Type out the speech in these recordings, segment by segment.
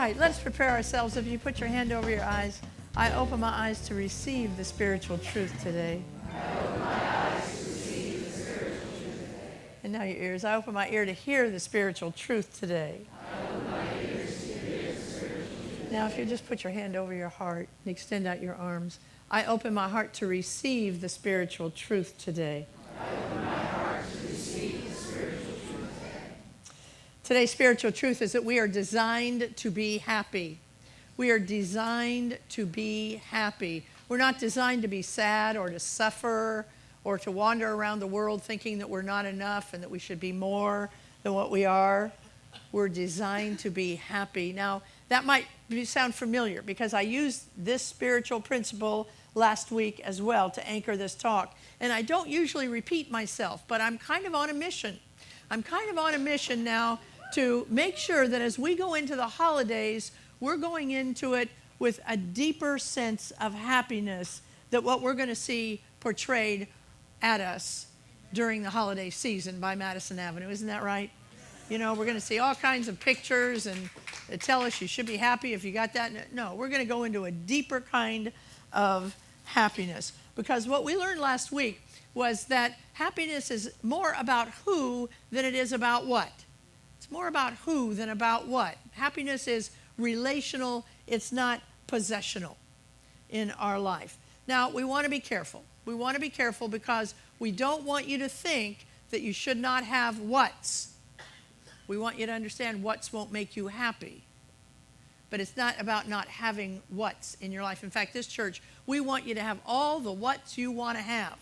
right, let's prepare ourselves. If you put your hand over your eyes, I open my eyes to receive the spiritual truth today. And now your ears. I open my ear to hear the spiritual truth today. Now if you just put your hand over your heart and extend out your arms, I open my heart to receive the spiritual truth today. Today's spiritual truth is that we are designed to be happy. We are designed to be happy. We're not designed to be sad or to suffer or to wander around the world thinking that we're not enough and that we should be more than what we are. We're designed to be happy. Now, that might sound familiar because I used this spiritual principle last week as well to anchor this talk. And I don't usually repeat myself, but I'm kind of on a mission. I'm kind of on a mission now to make sure that as we go into the holidays, we're going into it with a deeper sense of happiness that what we're going to see portrayed at us during the holiday season by Madison Avenue. Isn't that right? You know, we're going to see all kinds of pictures and they tell us you should be happy if you got that. No, we're going to go into a deeper kind of happiness. Because what we learned last week was that happiness is more about who than it is about what. It's more about who than about what. Happiness is relational. It's not possessional in our life. Now, we want to be careful. We want to be careful because we don't want you to think that you should not have what's. We want you to understand what's won't make you happy. But it's not about not having what's in your life. In fact, this church, we want you to have all the what's you want to have.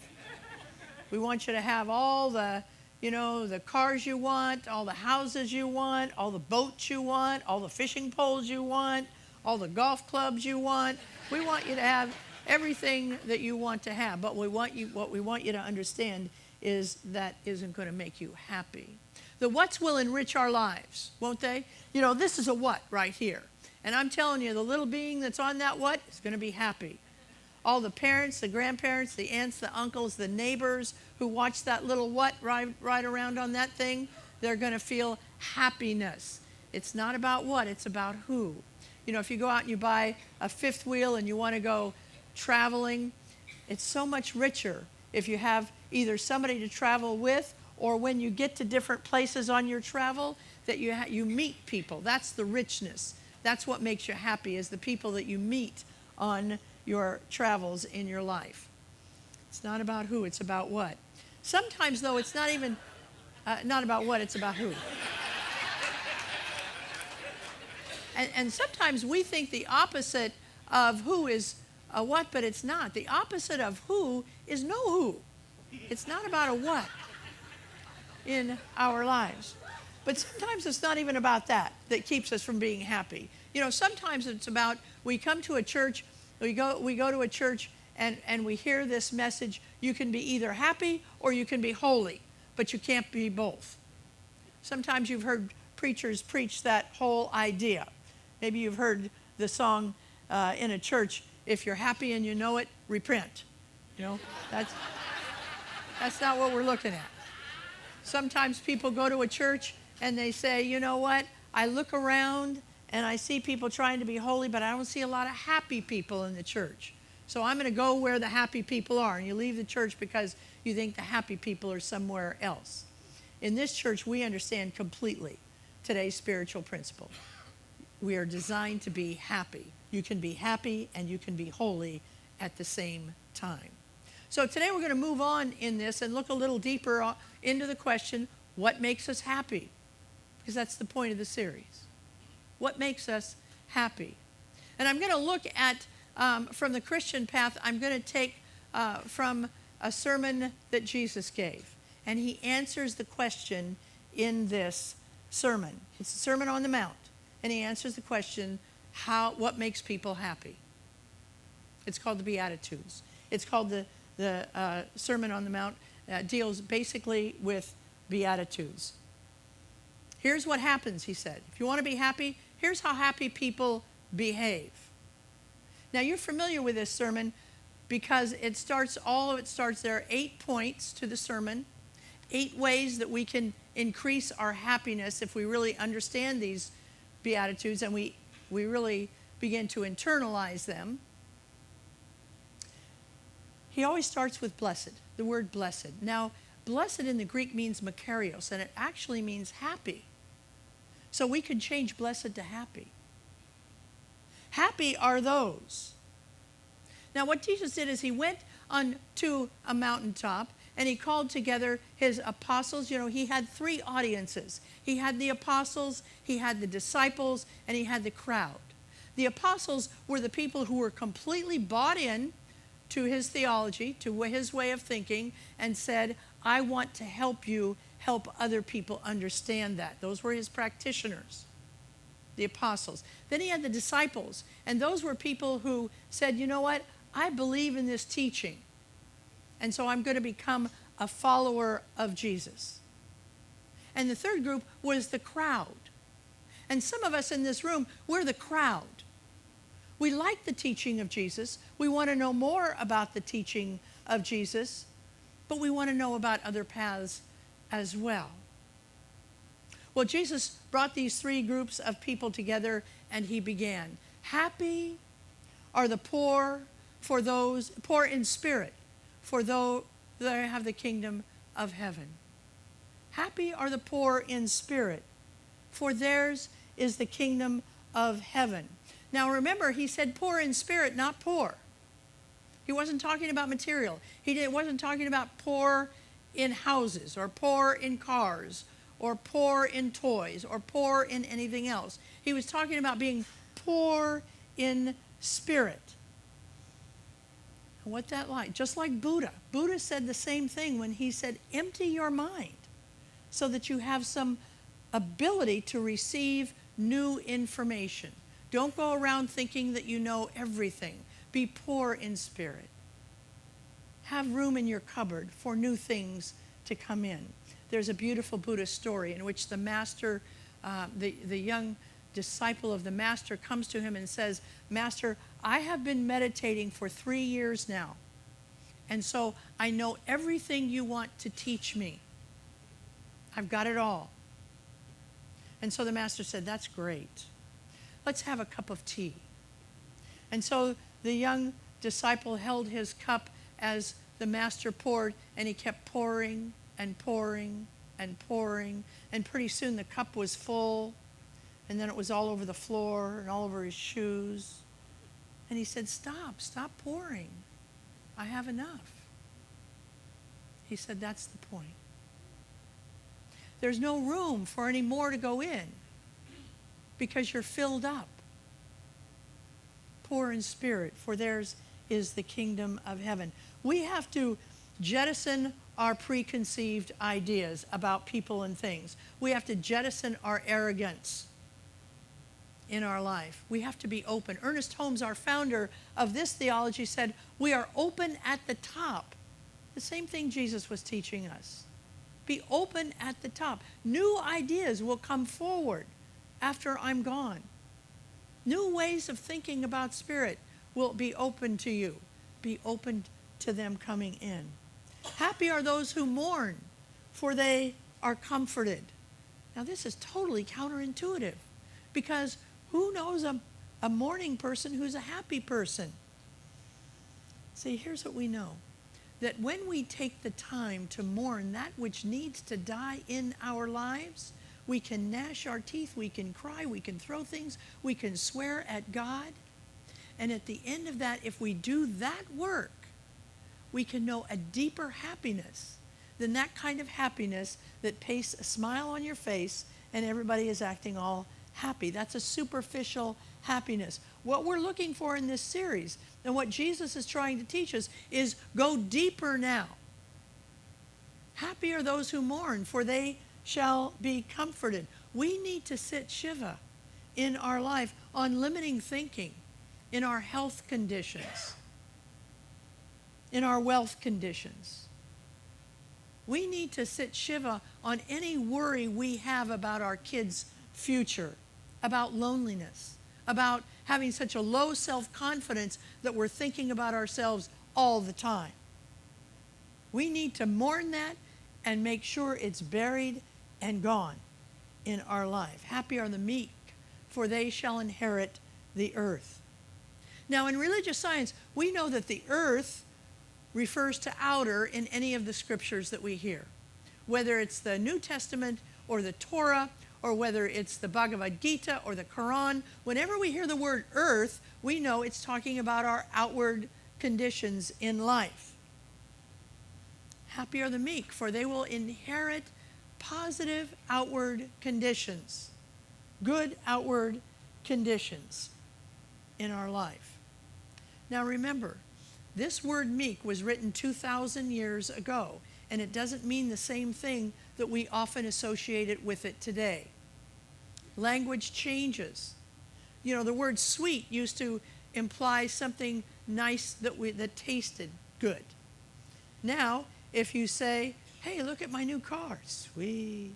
We want you to have all the, the cars you want, all the houses you want, all the boats you want, all the fishing poles you want, all the golf clubs you want. We want you to have everything that you want to have. But what we want you to understand is that isn't going to make you happy. The what's will enrich our lives, won't they? This is a what right here. And I'm telling you, the little being that's on that what is going to be happy. All the parents, the grandparents, the aunts, the uncles, the neighbors who watch that little what ride around on that thing, they're going to feel happiness. It's not about what, it's about who. If you go out and you buy a fifth wheel and you want to go traveling, it's so much richer if you have either somebody to travel with or when you get to different places on your travel that you meet people. That's the richness. That's what makes you happy, is the people that you meet on your travels in your life. It's not about who, it's about what. Sometimes, though, it's not even not about what, it's about who. And sometimes we think the opposite of who is a what, but it's not. The opposite of who is no who. It's not about a what in our lives. But sometimes it's not even about that keeps us from being happy. Sometimes it's about we come to a church, we go to a church and we hear this message, you can be either happy or you can be holy, but you can't be both. Sometimes you've heard preachers preach that whole idea. Maybe you've heard the song in a church, if you're happy and you know it, repent. That's not what we're looking at. Sometimes people go to a church and they say, you know what, I look around and I see people trying to be holy, but I don't see a lot of happy people in the church. So I'm going to go where the happy people are. And you leave the church because you think the happy people are somewhere else. In this church, we understand completely today's spiritual principle. We are designed to be happy. You can be happy and you can be holy at the same time. So today we're going to move on in this and look a little deeper into the question, what makes us happy? Because that's the point of the series. What makes us happy? And I'm going to look at, from the Christian path, I'm going to take from a sermon that Jesus gave. And he answers the question in this sermon. It's the Sermon on the Mount. And he answers the question, what makes people happy? It's called the Beatitudes. It's called the Sermon on the Mount. Deals basically with Beatitudes. Here's what happens, he said. If you want to be happy, here's how happy people behave. Now, you're familiar with this sermon because all of it starts there. 8 points to the sermon. 8 ways that we can increase our happiness if we really understand these Beatitudes and we we really begin to internalize them. He always starts with blessed, the word blessed. Now, blessed in the Greek means makarios, and it actually means happy. So we could change blessed to happy. Happy are those. Now, what Jesus did is he went on to a mountaintop and he called together his apostles. You know, he had three audiences. He had the apostles, he had the disciples, and he had the crowd. The apostles were the people who were completely bought in to his theology, to his way of thinking, and said, I want to help you help other people understand that. Those were his practitioners, the apostles. Then he had the disciples, and those were people who said, you know what, I believe in this teaching, and so I'm going to become a follower of Jesus. And the third group was the crowd. And some of us in this room, we're the crowd. We like the teaching of Jesus. We want to know more about the teaching of Jesus, but we want to know about other paths as well. Well, Jesus brought these three groups of people together and he began. Happy are the poor, for those poor in spirit, for those that have the kingdom of heaven. Happy are the poor in spirit, for theirs is the kingdom of heaven. Now remember, he said poor in spirit, not poor. He wasn't talking about material. He wasn't talking about poor in houses or poor in cars or poor in toys or poor in anything else. He was talking about being poor in spirit. And what that like? Just like Buddha. Buddha said the same thing when he said, empty your mind so that you have some ability to receive new information. Don't go around thinking that you know everything. Be poor in spirit. Have room in your cupboard for new things to come in. There's a beautiful Buddhist story in which the master, the young disciple of the master comes to him and says, Master, I have been meditating for 3 years now, and so I know everything you want to teach me. I've got it all. And so the master said, that's great. Let's have a cup of tea. And so the young disciple held his cup as the master poured, and he kept pouring and pouring and pouring, and pretty soon the cup was full, and then it was all over the floor and all over his shoes. And he said, stop pouring. I have enough. He said, that's the point. There's no room for any more to go in because you're filled up. Poor in spirit, for theirs is the kingdom of heaven. We have to jettison our preconceived ideas about people and things. We have to jettison our arrogance in our life. We have to be open. Ernest Holmes, our founder of this theology, said, we are open at the top. The same thing Jesus was teaching us. Be open at the top. New ideas will come forward after I'm gone. New ways of thinking about spirit will be open to you. Be open to them coming in. Happy are those who mourn, for they are comforted. Now this is totally counterintuitive, because who knows a mourning person who's a happy person? See, here's what we know. That when we take the time to mourn that which needs to die in our lives, we can gnash our teeth, we can cry, we can throw things, we can swear at God. And at the end of that, if we do that work, we can know a deeper happiness than that kind of happiness that pastes a smile on your face and everybody is acting all happy. That's a superficial happiness. What we're looking for in this series and what Jesus is trying to teach us is go deeper now. Happy are those who mourn, for they shall be comforted. We need to sit Shiva in our life on limiting thinking, in our health conditions, in our wealth conditions. We need to sit Shiva on any worry we have about our kids' future, about loneliness, about having such a low self-confidence that we're thinking about ourselves all the time. We need to mourn that and make sure it's buried and gone in our life. Happy are the meek, for they shall inherit the earth. Now, in religious science, we know that the earth refers to outer in any of the scriptures that we hear. Whether it's the New Testament or the Torah, or whether it's the Bhagavad Gita or the Quran, whenever we hear the word earth, we know it's talking about our outward conditions in life. Happy are the meek, for they will inherit positive outward conditions, good outward conditions in our life. Now remember, this word meek was written 2,000 years ago, and it doesn't mean the same thing that we often associate it with it today. Language changes. You know, the word sweet used to imply something nice that tasted good. Now, if you say, hey, look at my new car, sweet.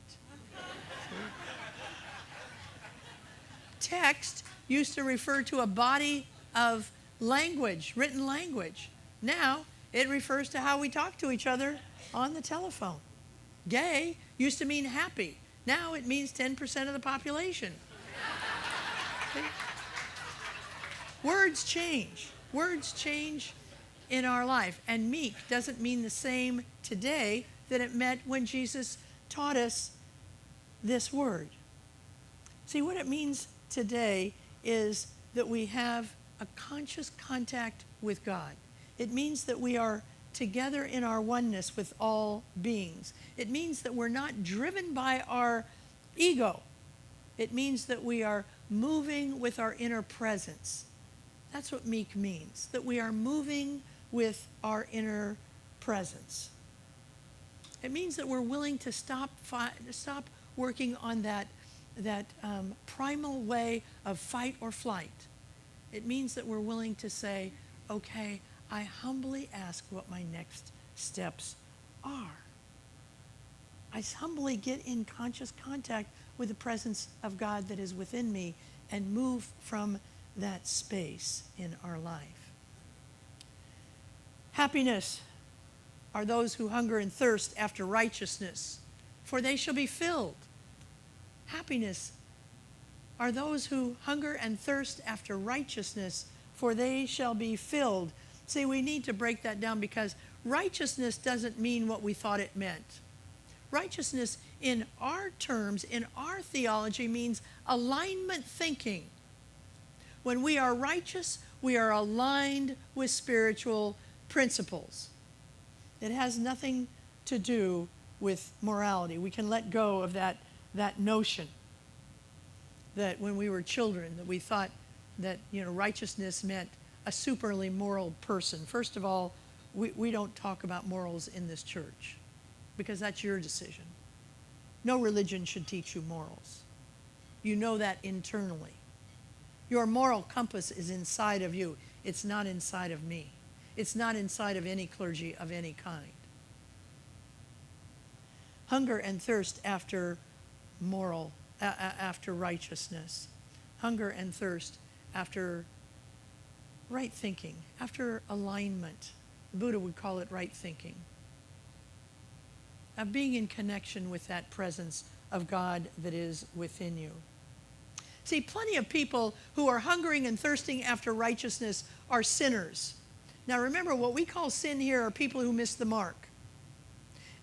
Text used to refer to a body of language, written language. Now, it refers to how we talk to each other on the telephone. Gay used to mean happy. Now it means 10% of the population. Words change. Words change in our life. And meek doesn't mean the same today that it meant when Jesus taught us this word. See, what it means today is that we have a conscious contact with God. It means that we are together in our oneness with all beings. It means that we're not driven by our ego. It means that we are moving with our inner presence. That's what meek means, that we are moving with our inner presence. It means that we're willing to stop working on that primal way of fight or flight. It means that we're willing to say, okay, I humbly ask what my next steps are. I humbly get in conscious contact with the presence of God that is within me and move from that space in our life. Happiness are those who hunger and thirst after righteousness, for they shall be filled. Happiness are those who hunger and thirst after righteousness, for they shall be filled. See, we need to break that down because righteousness doesn't mean what we thought it meant. Righteousness in our terms, in our theology, means alignment thinking. When we are righteous, we are aligned with spiritual principles. It has nothing to do with morality. We can let go of that notion that when we were children, that we thought that righteousness meant a superly moral person. First of all, we don't talk about morals in this church because that's your decision. No religion should teach you morals. You know that internally. Your moral compass is inside of you. It's not inside of me. It's not inside of any clergy of any kind. Hunger and thirst after after righteousness. Hunger and thirst after right thinking, after alignment. The Buddha would call it right thinking. Of being in connection with that presence of God that is within you. See, plenty of people who are hungering and thirsting after righteousness are sinners. Now remember, what we call sin here are people who miss the mark.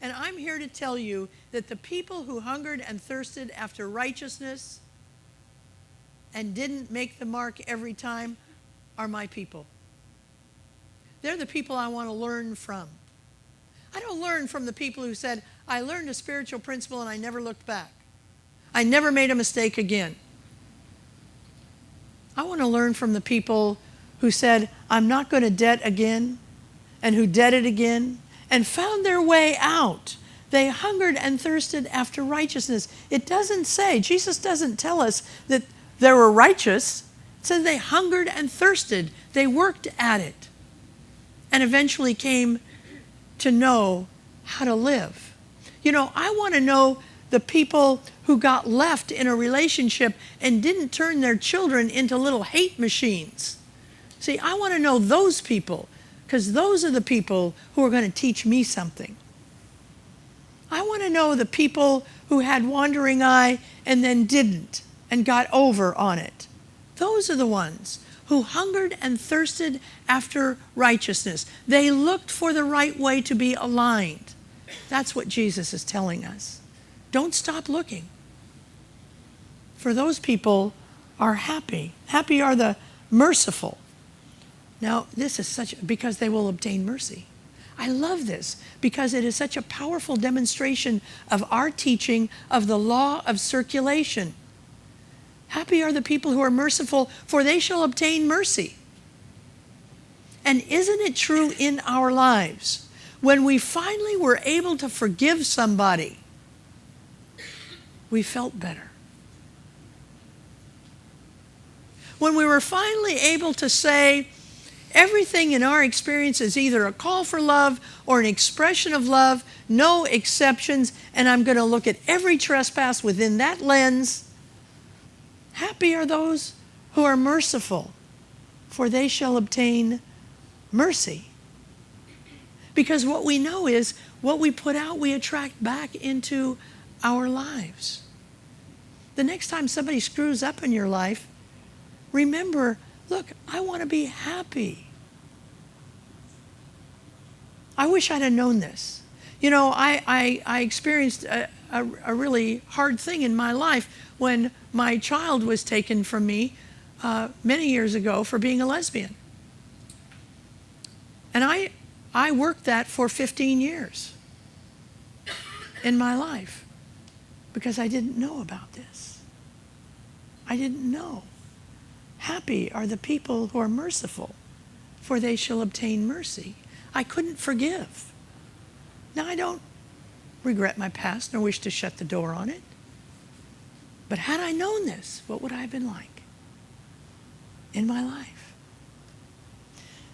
And I'm here to tell you that the people who hungered and thirsted after righteousness and didn't make the mark every time are my people. They're the people I want to learn from. I don't learn from the people who said, I learned a spiritual principle and I never looked back. I never made a mistake again. I want to learn from the people who said, I'm not going to debt again, and who debted again, and found their way out. They hungered and thirsted after righteousness. It doesn't say, Jesus doesn't tell us that they were righteous. It says they hungered and thirsted. They worked at it and eventually came to know how to live. I want to know the people who got left in a relationship and didn't turn their children into little hate machines. See, I want to know those people, because those are the people who are going to teach me something. I want to know the people who had wandering eye and then didn't. and got over on it. Those are the ones who hungered and thirsted after righteousness. They looked for the right way to be aligned. That's what Jesus is telling us. Don't stop looking. For those people are happy. Happy are the merciful. Now, this is because they will obtain mercy. I love this because it is such a powerful demonstration of our teaching of the law of circulation. Happy are the people who are merciful, for they shall obtain mercy. And isn't it true in our lives? When we finally were able to forgive somebody, we felt better. When we were finally able to say, everything in our experience is either a call for love or an expression of love, no exceptions, and I'm going to look at every trespass within that lens. Happy are those who are merciful, for they shall obtain mercy. Because what we know is what we put out, we attract back into our lives. The next time somebody screws up in your life, remember, look, I want to be happy. I wish I'd have known this. You know, I experienced a really hard thing in my life when my child was taken from me many years ago for being a lesbian. And I worked that for 15 years in my life because I didn't know about this. I didn't know. Happy are the people who are merciful, for they shall obtain mercy. I couldn't forgive. Now, I don't regret my past nor wish to shut the door on it. But had I known this, what would I have been like in my life?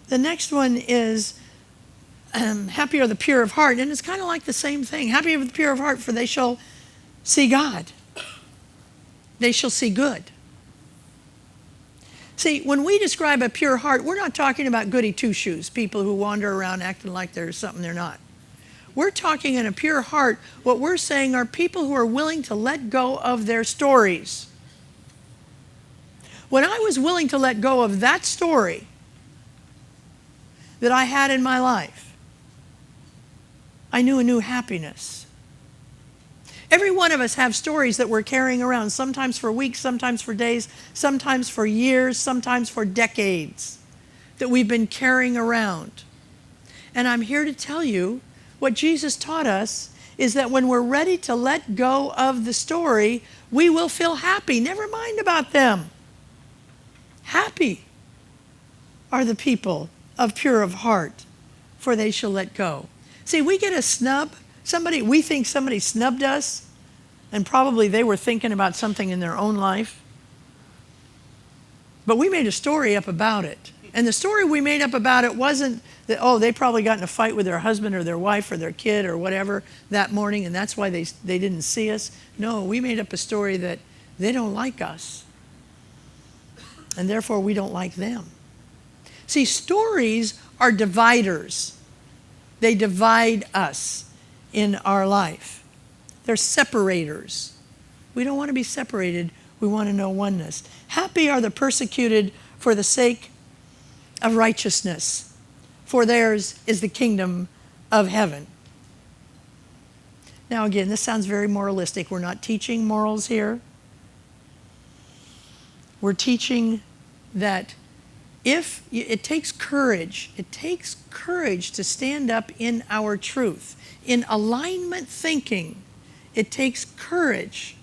The next one is happy are the pure of heart. And it's kind of like the same thing. Happy are the pure of heart, for they shall see God. They shall see good. See, when we describe a pure heart, we're not talking about goody two-shoes, people who wander around acting like they're something they're not. We're talking in a pure heart, what we're saying are people who are willing to let go of their stories. When I was willing to let go of that story that I had in my life, I knew a new happiness. Every one of us have stories that we're carrying around, sometimes for weeks, sometimes for days, sometimes for years, sometimes for decades, that we've been carrying around. And I'm here to tell you, what Jesus taught us is that when we're ready to let go of the story, we will feel happy. Never mind about them. Happy are the people of pure of heart, for they shall let go. See, we get a snub. We think somebody snubbed us, and probably they were thinking about something in their own life. But we made a story up about it. And the story we made up about it wasn't that, oh, they probably got in a fight with their husband or their wife or their kid or whatever that morning, and that's why they didn't see us. No, we made up a story that they don't like us, and therefore we don't like them. See, stories are dividers. They divide us in our life. They're separators. We don't want to be separated. We want to know oneness. Happy are the persecuted for the sake of righteousness, for theirs is the kingdom of heaven. Now again, this sounds very moralistic. We're not teaching morals here. We're teaching that it takes courage to stand up in our truth. In alignment thinking, it takes courage.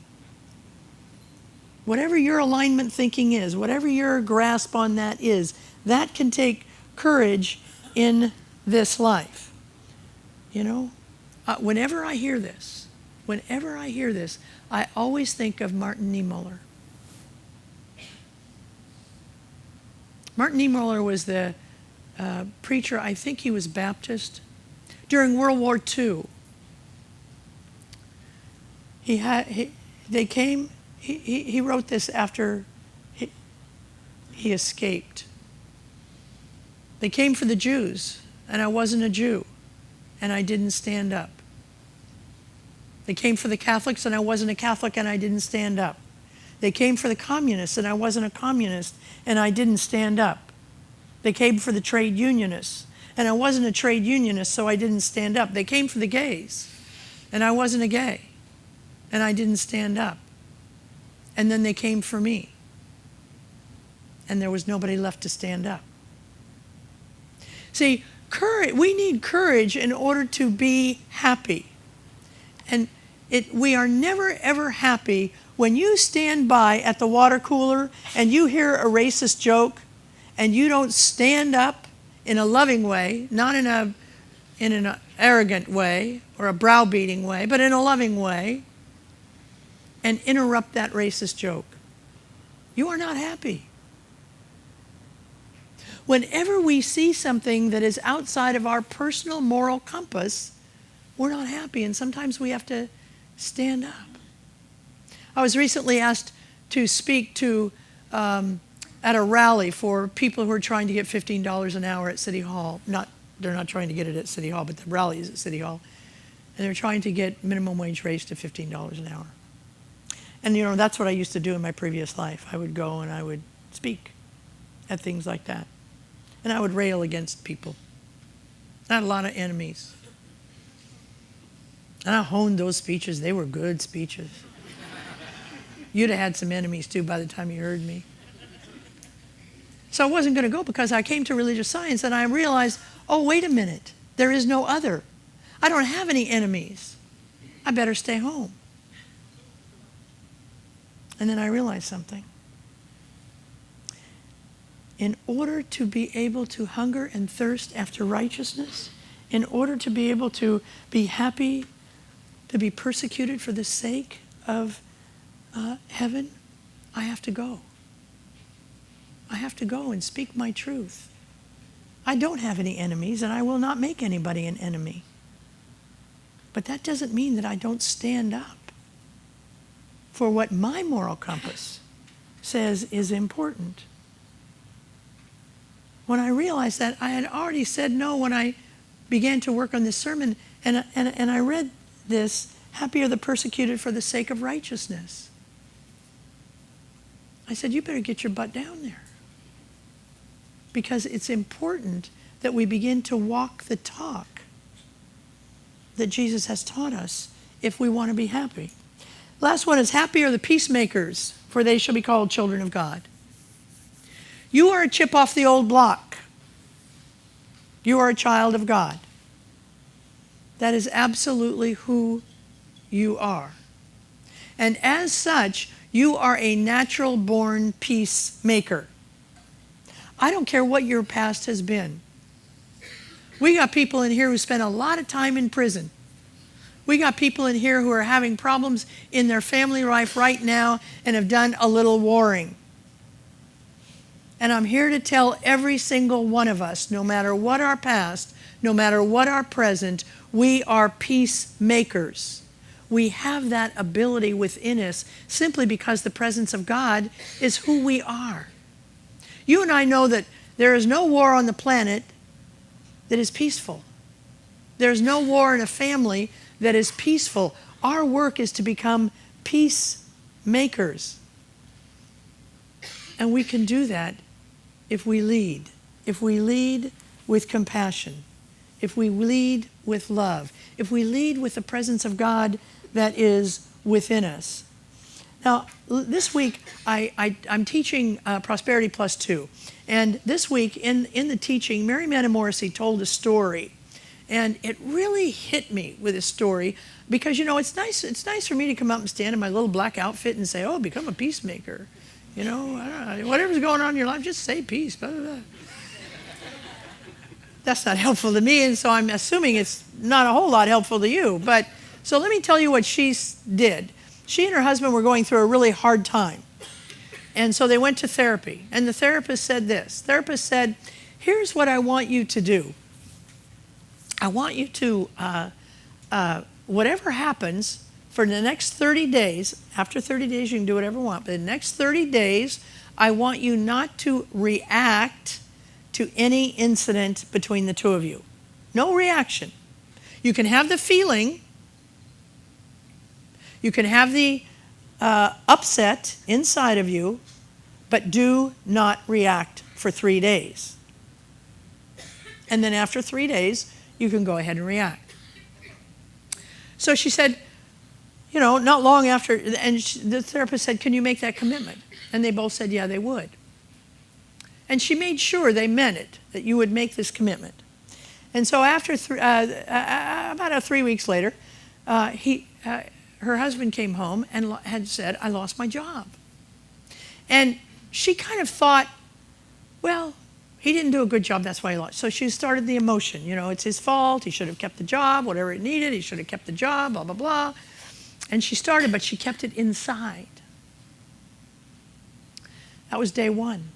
Whatever your alignment thinking is, whatever your grasp on that is, that can take courage in this life. You know, whenever I hear this, I always think of Martin Niemöller. Martin Niemöller was the preacher, I think he was Baptist, during World War II. He wrote this after he escaped. They came for the Jews, and I wasn't a Jew, and I didn't stand up. They came for the Catholics, and I wasn't a Catholic, and I didn't stand up. They came for the communists, and I wasn't a communist, and I didn't stand up. They came for the trade unionists, and I wasn't a trade unionist, so I didn't stand up. They came for the gays, and I wasn't a gay, and I didn't stand up. And then they came for me, and there was nobody left to stand up. See, courage, we need courage in order to be happy. And we are never, ever happy when you stand by at the water cooler and you hear a racist joke and you don't stand up in a loving way, not in an arrogant way or a browbeating way, but in a loving way, and interrupt that racist joke. You are not happy. Whenever we see something that is outside of our personal moral compass, we're not happy, and sometimes we have to stand up. I was recently asked to speak to at a rally for people who are trying to get $15 an hour at City Hall. They're not trying to get it at City Hall, but the rally is at City Hall. And they're trying to get minimum wage raised to $15 an hour. And you know, that's what I used to do in my previous life. I would go and I would speak at things like that. And I would rail against people. I had a lot of enemies. And I honed those speeches. They were good speeches. You'd have had some enemies too by the time you heard me. So I wasn't going to go because I came to religious science and I realized, oh, wait a minute. There is no other. I don't have any enemies. I better stay home. And then I realized something. In order to be able to hunger and thirst after righteousness, in order to be able to be happy, to be persecuted for the sake of heaven, I have to go. I have to go and speak my truth. I don't have any enemies, and I will not make anybody an enemy. But that doesn't mean that I don't stand up for what my moral compass says is important. When I realized that, I had already said no when I began to work on this sermon, and I read this, happy are the persecuted for the sake of righteousness. I said, you better get your butt down there. Because it's important that we begin to walk the talk that Jesus has taught us if we want to be happy. Last one is, happy are the peacemakers, for they shall be called children of God. You are a chip off the old block. You are a child of God. That is absolutely who you are. And as such, you are a natural-born peacemaker. I don't care what your past has been. We got people in here who spent a lot of time in prison. We got people in here who are having problems in their family life right now and have done a little warring. And I'm here to tell every single one of us, no matter what our past, no matter what our present, we are peacemakers. We have that ability within us simply because the presence of God is who we are. You and I know that there is no war on the planet that is peaceful. There's no war in a family that is peaceful. Our work is to become peacemakers. And we can do that if we lead. If we lead with compassion. If we lead with love. If we lead with the presence of God that is within us. Now, this week, I'm teaching Prosperity Plus 2. And this week, in the teaching, Mary Morrissey told a story. And it really hit me with a story because, you know, it's nice for me to come out and stand in my little black outfit and say, oh, become a peacemaker. You know, I don't know, whatever's going on in your life, just say peace. Blah, blah, blah. That's not helpful to me, and so I'm assuming it's not a whole lot helpful to you. But so let me tell you what she did. She and her husband were going through a really hard time. And so they went to therapy. And the therapist said this. The therapist said, here's what I want you to do. I want you to, whatever happens for the next 30 days, after 30 days you can do whatever you want, but the next 30 days, I want you not to react to any incident between the two of you. No reaction. You can have the feeling, you can have the upset inside of you, but do not react for 3 days. And then after 3 days, you can go ahead and react. So she said, not long after, and the therapist said, can you make that commitment? And they both said, yeah, they would. And she made sure they meant it, that you would make this commitment. And so after about 3 weeks later, her husband came home and had said, I lost my job. And she kind of thought, well, he didn't do a good job, that's why he lost. So she started the emotion, it's his fault, he should have kept the job, whatever it needed, he should have kept the job, blah, blah, blah. And she started, but she kept it inside. That was day 1.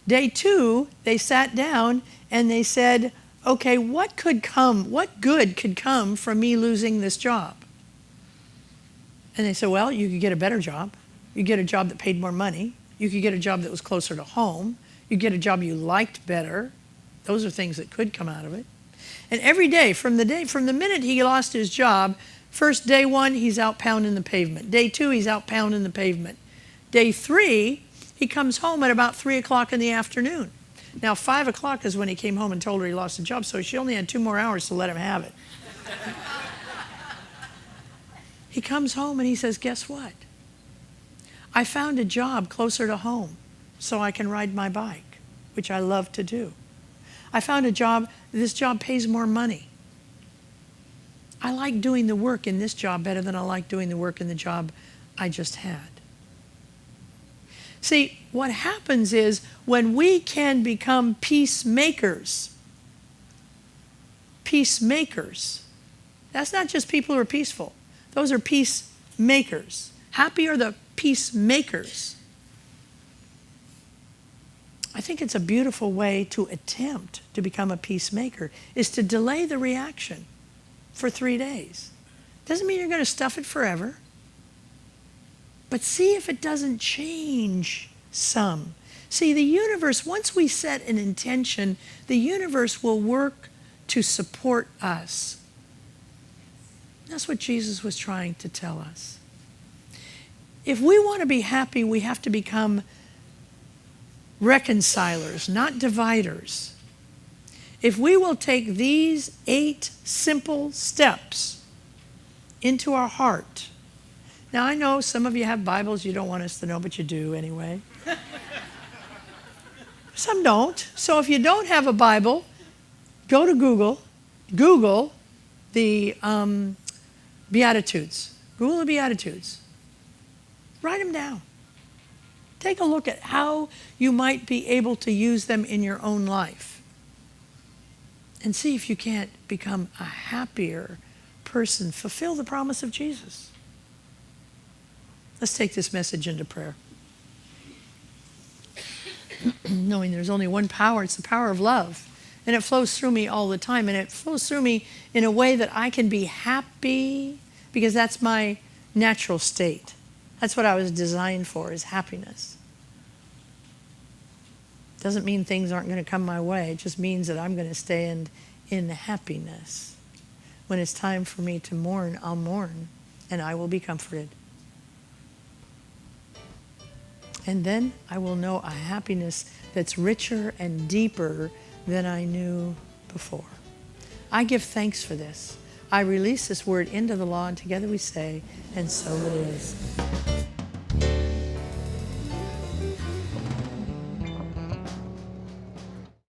Day 2, they sat down and they said, okay, what good could come from me losing this job? And they said, well, you could get a better job. You could get a job that paid more money. You could get a job that was closer to home. You could get a job you liked better. Those are things that could come out of it. And every day, from the minute he lost his job, first day 1, he's out pounding the pavement. Day 2, he's out pounding the pavement. Day 3, he comes home at about 3 o'clock in the afternoon. Now, 5 o'clock is when he came home and told her he lost the job, so she only had 2 more hours to let him have it. He comes home and he says, guess what? I found a job closer to home so I can ride my bike, which I love to do. I found a job, this job pays more money. I like doing the work in this job better than I like doing the work in the job I just had. See, what happens is when we can become peacemakers, that's not just people who are peaceful. Those are peacemakers. Happy are the peacemakers. I think it's a beautiful way to attempt to become a peacemaker is to delay the reaction for 3 days. Doesn't mean you're going to stuff it forever. But see if it doesn't change some. See, the universe, once we set an intention, the universe will work to support us. That's what Jesus was trying to tell us. If we want to be happy, we have to become reconcilers, not dividers. If we will take these 8 simple steps into our heart. Now, I know some of you have Bibles you don't want us to know, but you do anyway. Some don't. So if you don't have a Bible, go to Google. Google the Beatitudes. Google the Beatitudes. Write them down. Take a look at how you might be able to use them in your own life. And see if you can't become a happier person. Fulfill the promise of Jesus. Let's take this message into prayer. Knowing there's only one power, it's the power of love. And it flows through me all the time. And it flows through me in a way that I can be happy because that's my natural state. That's what I was designed for, is happiness. Doesn't mean things aren't going to come my way. It just means that I'm going to stay in happiness. When it's time for me to mourn, I'll mourn, and I will be comforted. And then I will know a happiness that's richer and deeper than I knew before. I give thanks for this. I release this word into the law, and together we say, and so it is.